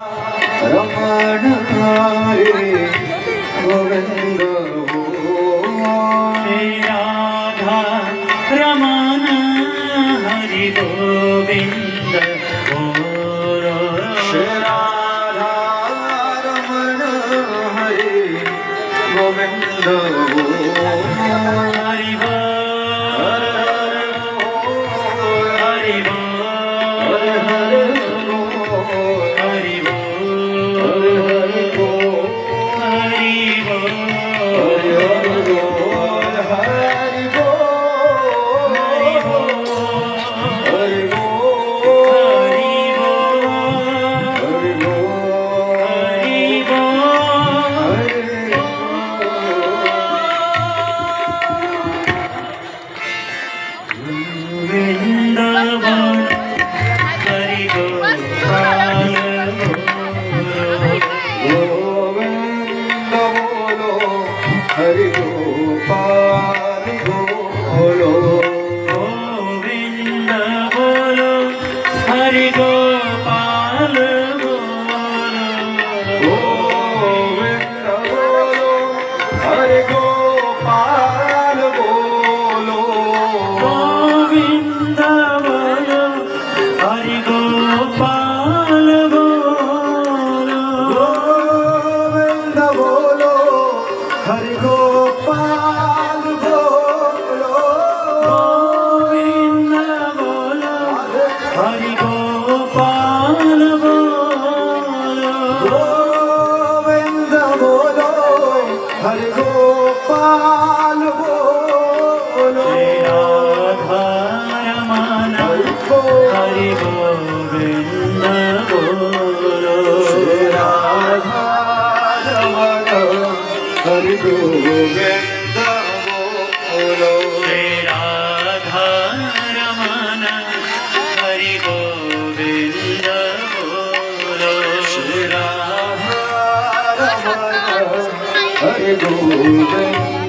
रमण हरे गोविंद श्री राधा रमण हरि गोविंद श्री राधा रमण हरे गोविंद हरि हरि गोपाल बोलो गोविंद बोलो हरि गोपाल बोलो गोविंद बोलो हरि गोपाल बोलो गोविंद बोलो हरि गोपाल बोलो गोविंद बोलो हरि गोपाल बोलो गोविंद बोलो हरि गोपाल बोलो गोविंद बोलो हरि गोपाल बोलो श्री राधा रमण हरि गोविंद बोलो श्री राधा रमण हरि गोविंद बोलो श्री राधा रमण हरि गोविंद बोलो श्री राधा रमण हरि गोविंद